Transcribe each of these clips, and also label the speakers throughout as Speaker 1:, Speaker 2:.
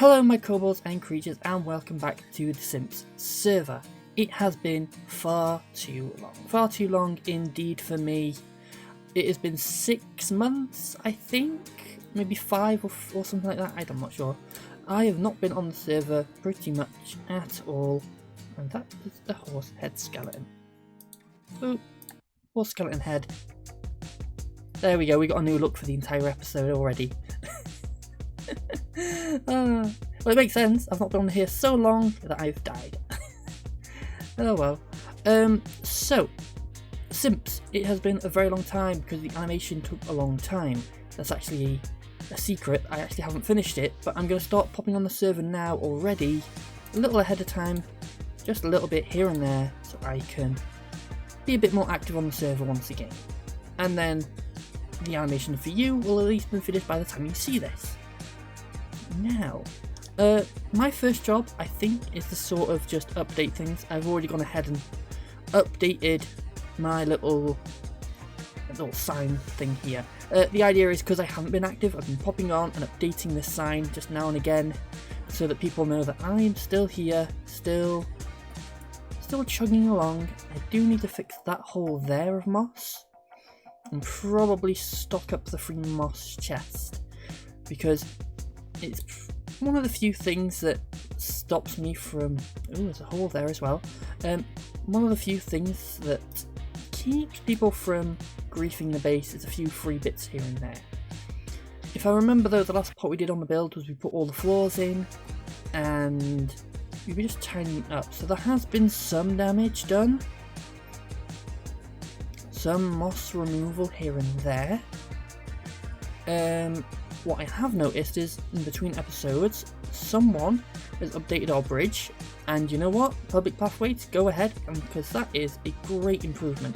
Speaker 1: Hello my kobolds and creatures, and welcome back to the Simps server. It has been far too long indeed for me. It has been 6 months, I think, maybe 5 or something like that, I'm not sure. I have not been on the server pretty much at all, and that is the horse head skeleton. Oh, horse skeleton head. There we go, we got a new look for the entire episode already. Well, it makes sense. I've not been on here so long that I've died. Oh well. So, Simps. It has been a very long time because the animation took a long time. That's actually a secret. I actually haven't finished it, but I'm going to start popping on the server now already, a little ahead of time, just a little bit here and there, so I can be a bit more active on the server once again. And then the animation for you will at least be finished by the time you see this. Now, my first job, I think, is to sort of just update things. I've already gone ahead and updated my little sign thing here. The idea is because I haven't been active, I've been popping on and updating this sign just now and again, so that people know that I'm still here, still chugging along. I do need to fix that hole there of moss, and probably stock up the free moss chest, because it's one of the few things that stops me from... Ooh, there's a hole there as well. One of the few things that keeps people from griefing the base is a few free bits here and there. If I remember though, the last part we did on the build was we put all the floors in, and we were just tidying it up. So there has been some damage done. Some moss removal here and there. What I have noticed is, in between episodes, someone has updated our bridge, and you know what? Public pathways, go ahead, because that is a great improvement.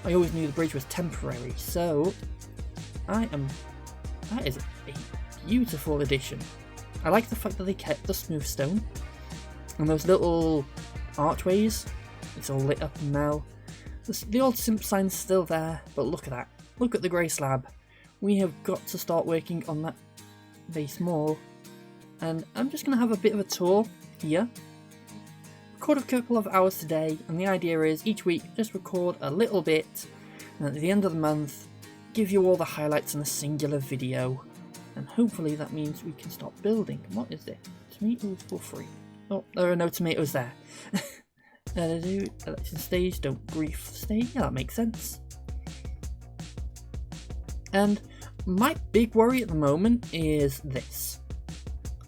Speaker 1: I always knew the bridge was temporary, so that is a beautiful addition. I like the fact that they kept the smooth stone, and those little archways, it's all lit up now. The old simp sign's still there, but look at that. Look at the grey slab. We have got to start working on that base more, and I'm just going to have a bit of a tour here. Record a couple of hours today, and the idea is each week just record a little bit, and at the end of the month give you all the highlights in a singular video, and hopefully that means we can start building. What is it? Tomatoes for free. Oh, there are no tomatoes there. Election stage, don't grief stage. Yeah, that makes sense. And my big worry at the moment is this.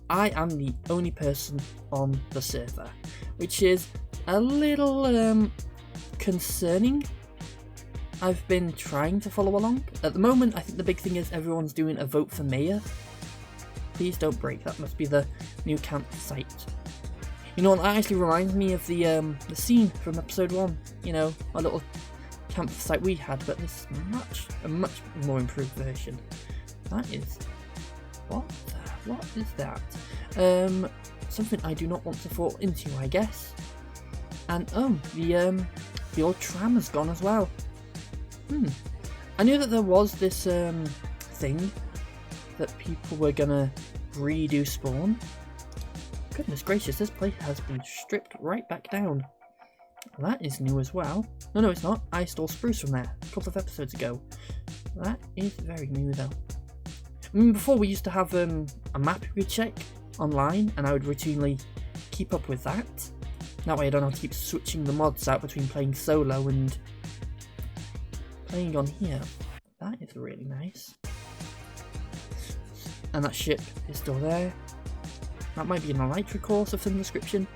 Speaker 1: I am the only person on the server, which is a little concerning. I've been trying to follow along. At the moment, I think the big thing is everyone's doing a vote for mayor. Please don't break, that must be the new campsite. You know, that actually reminds me of the scene from episode 1, you know, a little campsite we had, but this is a much more improved version. That is... what is that? Something I do not want to fall into, I guess. And the old tram has gone as well. I knew that there was this thing that people were gonna redo spawn. Goodness gracious, this place has been stripped right back down. That is new as well. No, it's not. I stole spruce from there a couple of episodes ago. That is very new though. I mean, before we used to have a map we could check online, and I would routinely keep up with that. That way I don't have to keep switching the mods out between playing solo and playing on here. That is really nice. And that ship is still there. That might be in a light course of some description.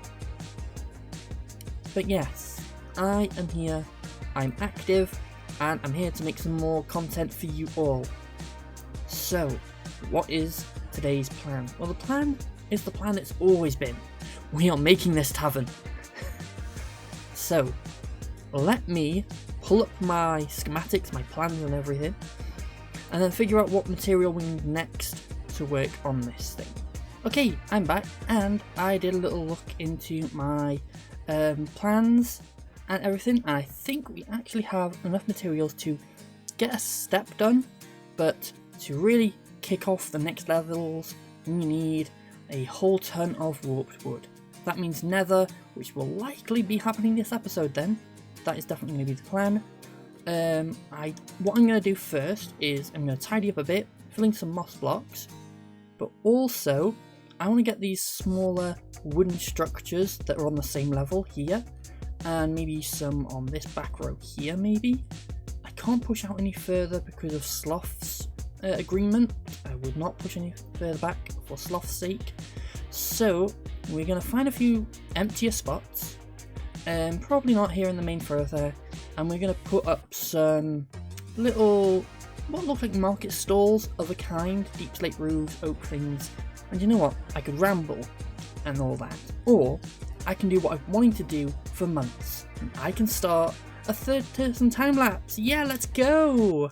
Speaker 1: But yes, I am here, I'm active, and I'm here to make some more content for you all. So, what is today's plan? Well, the plan is the plan it's always been. We are making this tavern. So, let me pull up my schematics, my plans and everything, and then figure out what material we need next to work on this thing. Okay, I'm back, and I did a little look into my plans and everything, and I think we actually have enough materials to get a step done, but to really kick off the next levels we need a whole ton of warped wood. That means nether, which will likely be happening this episode then. That is definitely going to be the plan. What I'm going to do first is I'm going to tidy up a bit, fill in some moss blocks, but also I want to get these smaller wooden structures that are on the same level here, and maybe some on this back row here maybe. I can't push out any further because of Sloth's agreement. I would not push any further back for Sloth's sake. So we're going to find a few emptier spots, probably not here in the main thoroughfare, and we're going to put up some little, what look like market stalls of a kind, deep slate roofs, oak things, and you know what, I could ramble and all that, or I can do what I've wanted to do for months, and I can start a third person time lapse. Yeah, let's go!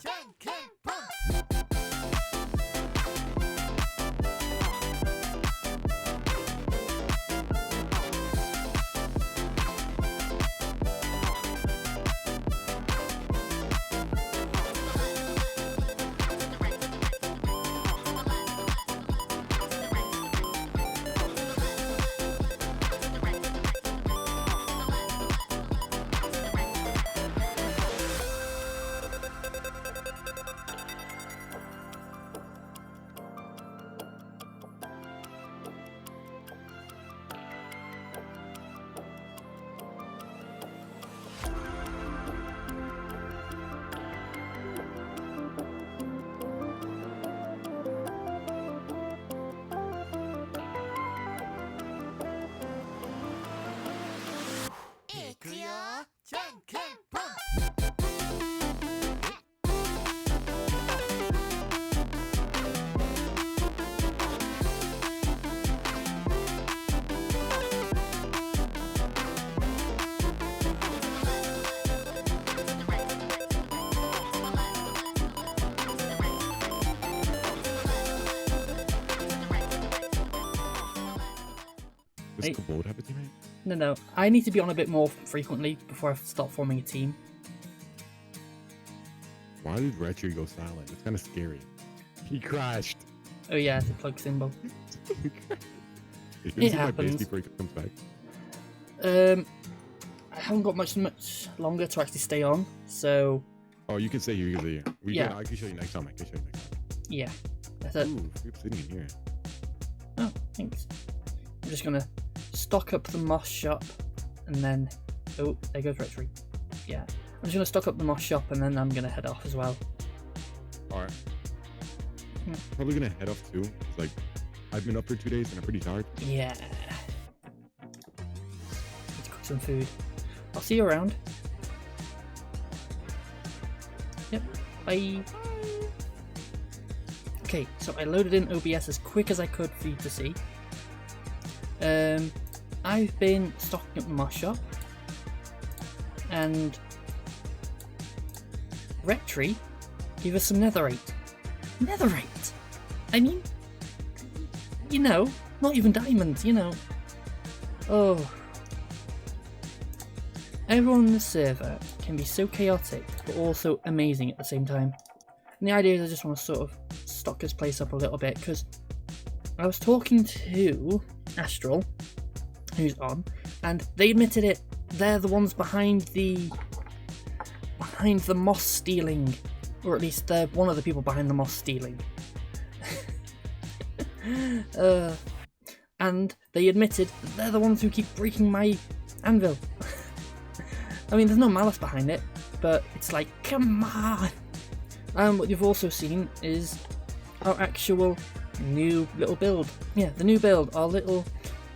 Speaker 2: Does Kobold have a teammate?
Speaker 1: No. I need to be on a bit more frequently before I start forming a team.
Speaker 2: Why did Retry go silent? It's kind of scary. He crashed.
Speaker 1: Oh yeah, it's a plug symbol.
Speaker 2: It happens. Before he comes back.
Speaker 1: I haven't got much longer to actually stay on, so...
Speaker 2: Oh, you can stay here. Yeah. I can show you next time.
Speaker 1: Yeah. That's it.
Speaker 2: Ooh, you're sitting in here.
Speaker 1: Oh, thanks. I'm just gonna stock up the moss shop, and then... Oh, there goes Retry. Yeah. I'm just gonna stock up the moss shop, and then I'm gonna head off as well.
Speaker 2: Alright. Probably gonna head off too. It's like, I've been up for 2 days and I'm pretty tired.
Speaker 1: Yeah. Let's cook some food. I'll see you around. Yep. Bye. Okay, so I loaded in OBS as quick as I could for you to see. I've been stocking up the moss shop, and Retry gave us some netherite. Netherite! I mean, you know, not even diamonds, you know. Oh. Everyone in the server can be so chaotic, but also amazing at the same time. And the idea is I just want to sort of stock this place up a little bit, because I was talking to Astral, who's on, and they admitted it. They're the ones behind the moss stealing, or at least they're one of the people behind the moss stealing. And they admitted that they're the ones who keep breaking my anvil. I mean, there's no malice behind it, but it's like, come on! And what you've also seen is our actual new little build. Yeah, the new build, our little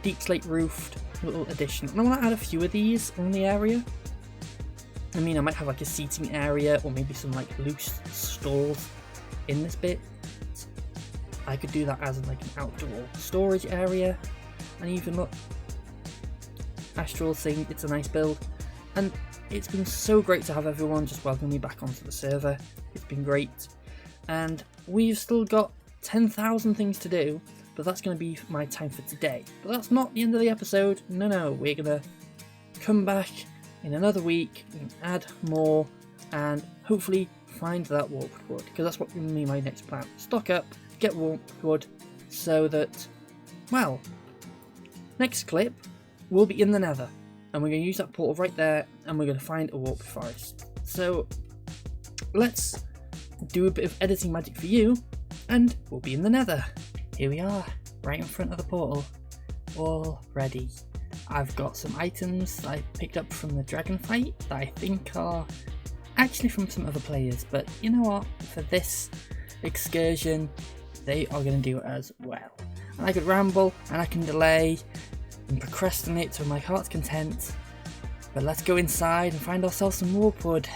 Speaker 1: deep slate roofed little addition. And I want to add a few of these in the area. I mean, I might have like a seating area, or maybe some like loose stalls in this bit. I could do that as like an outdoor storage area. And even look, Astral saying it's a nice build. And it's been so great to have everyone just welcome me back onto the server. It's been great. And we've still got 10,000 things to do, but that's going to be my time for today. But that's not the end of the episode. No, we're going to come back in another week and add more, and hopefully find that warped wood, because that's what will be my next plan. Stock up, get warped wood, so that well, next clip, we'll be in the Nether, and we're going to use that portal right there, and we're going to find a warp forest. So, let's do a bit of editing magic for you, and we'll be in the Nether. Here we are, right in front of the portal, all ready. I've got some items that I picked up from the dragon fight that I think are actually from some other players, but you know what, for this excursion, they are going to do it as well. And I could ramble, and I can delay, and procrastinate to my heart's content, but let's go inside and find ourselves some warp wood.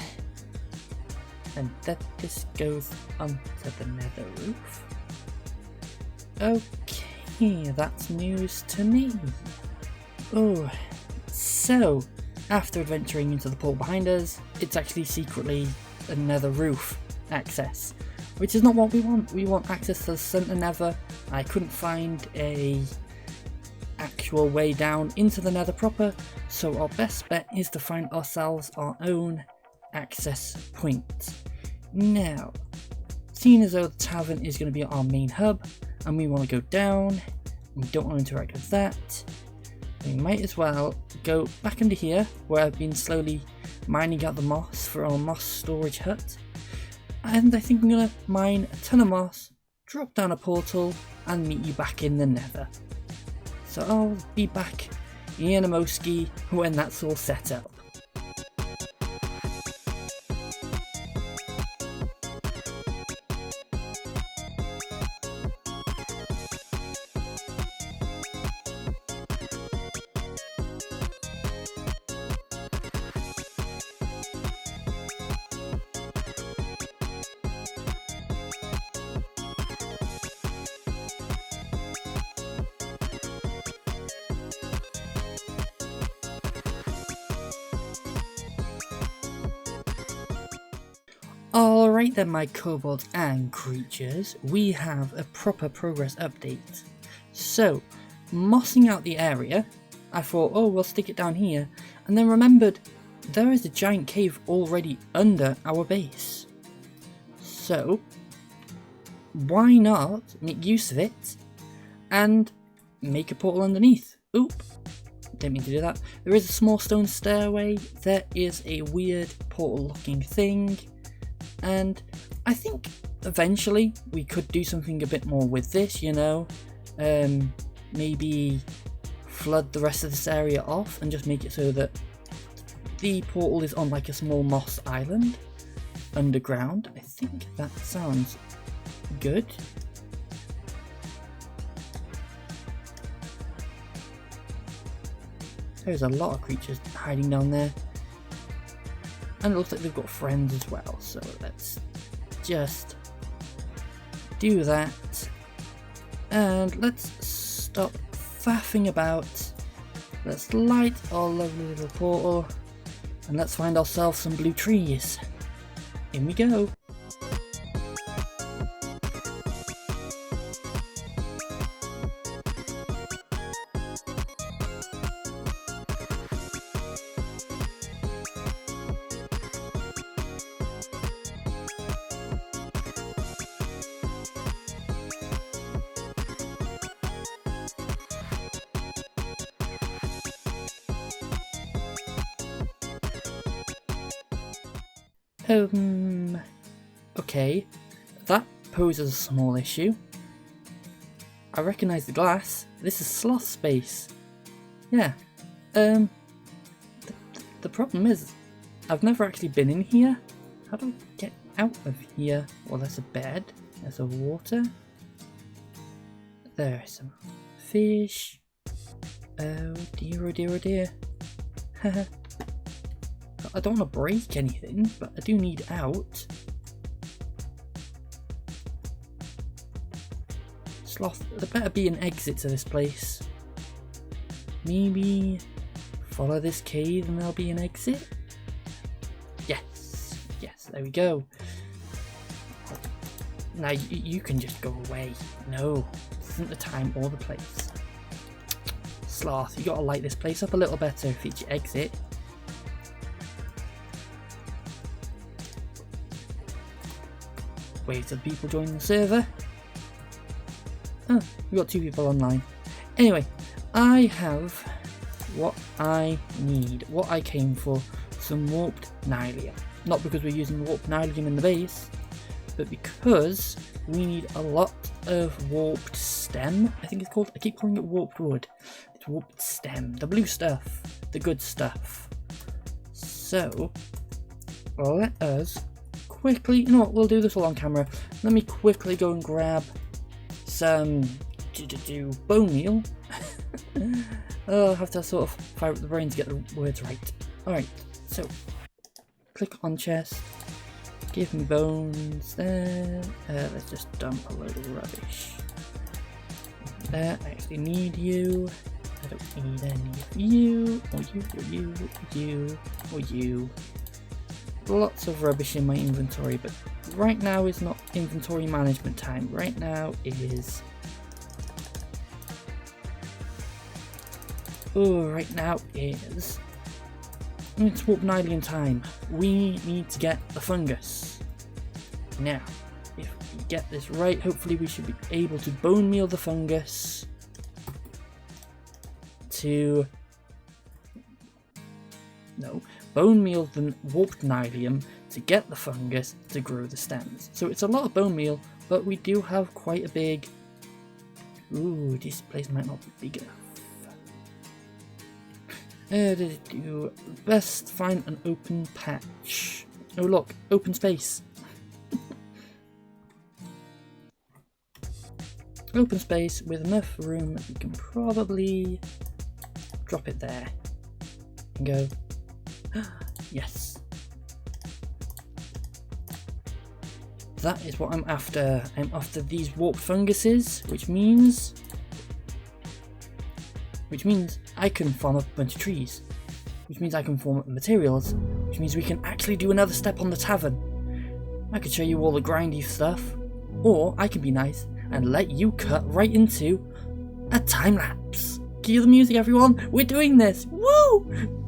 Speaker 1: And that this goes onto the nether roof. Okay, that's news to me. Oh, so after adventuring into the portal behind us, it's actually secretly a nether roof access, which is not what we want. We want access to the center nether. I couldn't find a actual way down into the nether proper, so our best bet is to find ourselves our own access point. Now, seeing as though the tavern is going to be our main hub, and we want to go down, and we don't want to interact with that, we might as well go back into here, where I've been slowly mining out the moss for our moss storage hut, and I think I'm going to mine a ton of moss, drop down a portal, and meet you back in the nether. So I'll be back in a Moski when that's all set up. Alright then, my kobolds and creatures, we have a proper progress update. So, mossing out the area, I thought, oh, we'll stick it down here, and then remembered there is a giant cave already under our base. So, why not make use of it and make a portal underneath? Oop, didn't mean to do that. There is a small stone stairway, there is a weird portal looking thing, and I think eventually we could do something a bit more with this, you know, maybe flood the rest of this area off and just make it so that the portal is on like a small moss island underground. I think that sounds good. There's a lot of creatures hiding down there. And it looks like they've got friends as well, so let's just do that. And let's stop faffing about. Let's light our lovely little portal. And let's find ourselves some blue trees. In we go. Okay, that poses a small issue. I recognise the glass. This is sloth space. Yeah. The problem is, I've never actually been in here. How do I get out of here? Well, there's a bed. There's a water. There are some fish. Oh dear, oh dear, oh dear. I don't want to break anything, but I do need out. Sloth, there better be an exit to this place. Maybe follow this cave and there'll be an exit? Yes, yes, there we go. Now you can just go away. No, this isn't the time or the place. Sloth, you gotta light this place up a little better if it's your exit. Wait till people join the server. Oh, we got 2 people online. Anyway, I have what I need, what I came for, some warped nylium. Not because we're using warped nylium in the base, but because we need a lot of warped stem, I think it's called. I keep calling it warped wood. It's warped stem, the blue stuff, the good stuff. So, let us quickly, you know what, we'll do this all on camera. Let me quickly go and grab some bone meal. Oh, I'll have to sort of fire up the brain to get the words right. Alright, so click on chest, give me bones there. Let's just dump a load of rubbish. There, I actually need you. I don't need any of you, or you, or you. Lots of rubbish in my inventory, but right now is not inventory management time. Right now is... it's warp nylium time. We need to get the fungus. Now, if we get this right, hopefully we should be able to bone meal the fungus bone meal the warped nylium to get the fungus to grow the stems. So it's a lot of bone meal, but we do have quite a big... Ooh, this place might not be big enough. Best find an open patch. Oh look, open space. Open space with enough room that we can probably drop it there and go. Yes, that is what I'm after. I'm after these warped funguses, which means I can farm up a bunch of trees, which means I can farm up materials, which means we can actually do another step on the tavern. I could show you all the grindy stuff, or I can be nice and let you cut right into a time lapse. Cue the music, everyone. We're doing this. Woo!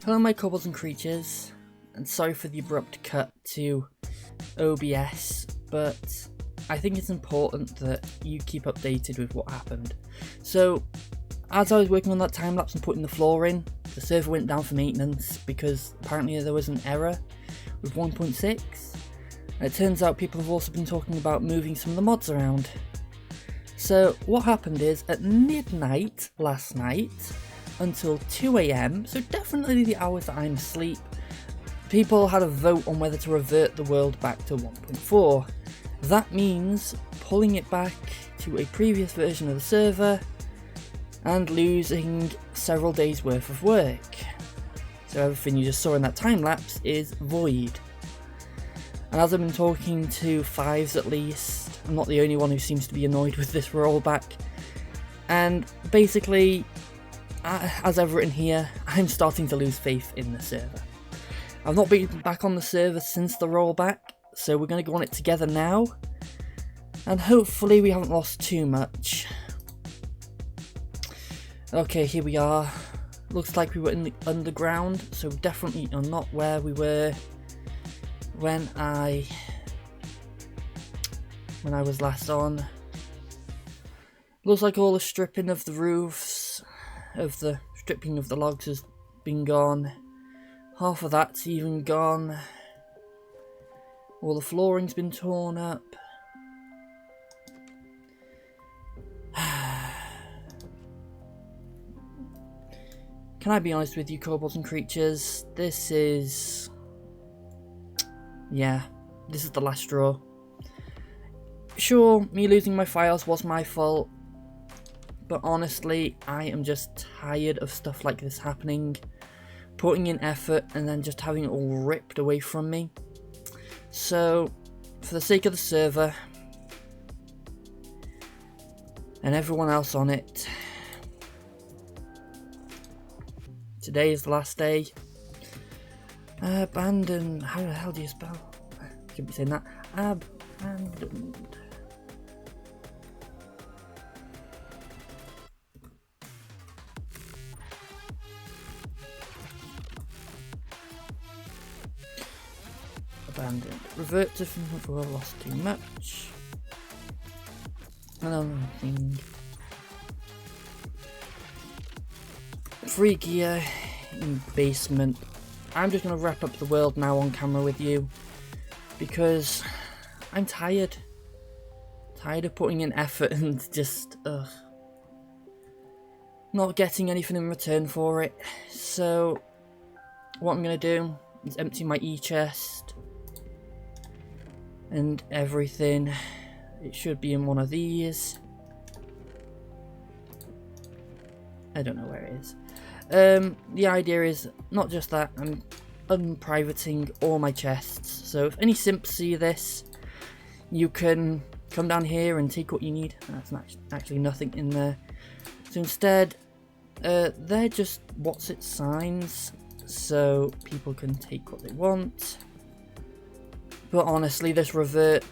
Speaker 1: Hello my kobolds and creatures, and sorry for the abrupt cut to OBS, but I think it's important that you keep updated with what happened. So, as I was working on that time lapse and putting the floor in, the server went down for maintenance because apparently there was an error with 1.6. And it turns out people have also been talking about moving some of the mods around. So what happened is, at midnight last night, until 2 AM, so definitely the hours that I'm asleep, people had a vote on whether to revert the world back to 1.4. That means pulling it back to a previous version of the server and losing several days worth of work. So everything you just saw in that time lapse is void. And as I've been talking to fives at least, I'm not the only one who seems to be annoyed with this rollback. And basically, as I've written here, I'm starting to lose faith in the server. I've not been back on the server since the rollback, so we're going to go on it together now. And hopefully we haven't lost too much. Okay, here we are. Looks like we were in the underground, so definitely are not where we were when I was last on. Looks like all the stripping of the roofs, stripping of the logs has been gone. Half of that's even gone. All the flooring's been torn up. Can I be honest with you, kobolds and creatures? This is the last straw. Sure, me losing my files was my fault, but honestly, I am just tired of stuff like this happening, putting in effort and then just having it all ripped away from me. So, for the sake of the server and everyone else on it, today is the last day. Abandon. How the hell do you spell? I should be saying that. Abandoned. Abandoned. Revert to before I lost too much. Another thing. Free gear in basement. I'm just going to wrap up the world now on camera with you because I'm tired. Tired of putting in effort and just not getting anything in return for it. So what I'm going to do is empty my e-chest and everything. It should be in one of these. I don't know where it is. The idea is not just that, I'm unprivating all my chests, so if any simps see this, you can come down here and take what you need. That's actually nothing in there. So instead, they're just what's it signs, so people can take what they want. But honestly, this revert,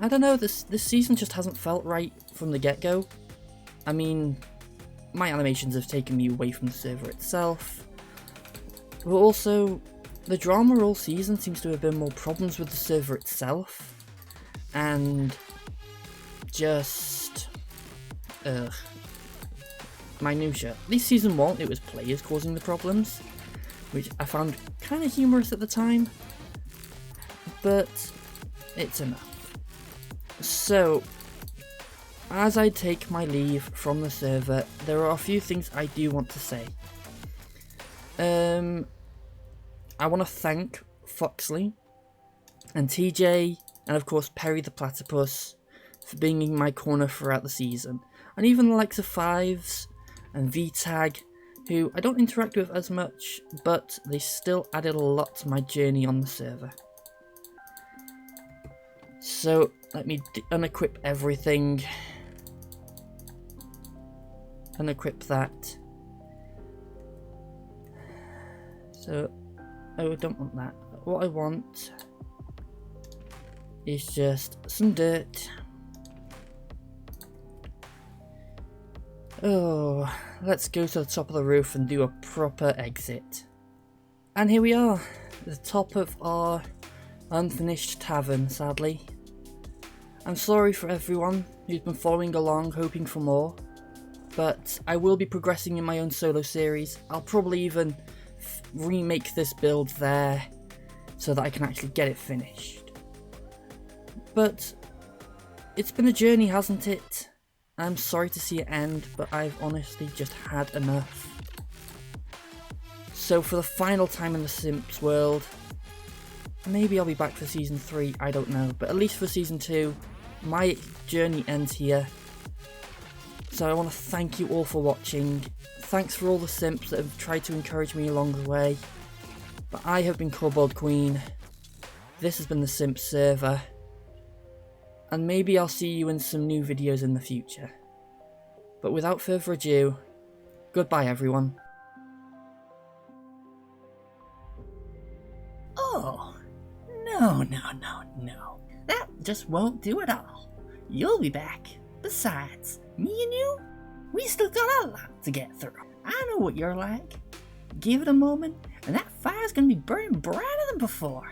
Speaker 1: I don't know, this season just hasn't felt right from the get-go. I mean, my animations have taken me away from the server itself, but also the drama all season seems to have been more problems with the server itself and just minutia. At least season 1 it was players causing the problems, which I found kind of humorous at the time, but it's enough. So as I take my leave from the server, there are a few things I do want to say. I want to thank Foxley and TJ and of course Perry the Platypus for being in my corner throughout the season, and even the likes of Fives and VTag, who I don't interact with as much, but they still added a lot to my journey on the server. So let me unequip everything. Unequip that. So, oh, I don't want that. What I want is just some dirt. Oh, let's go to the top of the roof and do a proper exit. And here we are, the top of our unfinished tavern, sadly. I'm sorry for everyone who's been following along, hoping for more, but I will be progressing in my own solo series. I'll probably even remake this build there so that I can actually get it finished. But it's been a journey, hasn't it? I'm sorry to see it end, but I've honestly just had enough. So for the final time in the Simps world, maybe I'll be back for Season 3, I don't know, but at least for Season 2, my journey ends here. So I want to thank you all for watching. Thanks for all the Simps that have tried to encourage me along the way. But I have been Kobold Queen. This has been the Simps server. And maybe I'll see you in some new videos in the future. But without further ado, goodbye everyone.
Speaker 3: Oh, no. That just won't do at all. You'll be back. Besides, me and you, we still got a lot to get through. I know what you're like. Give it a moment, and that fire's gonna be burning brighter than before.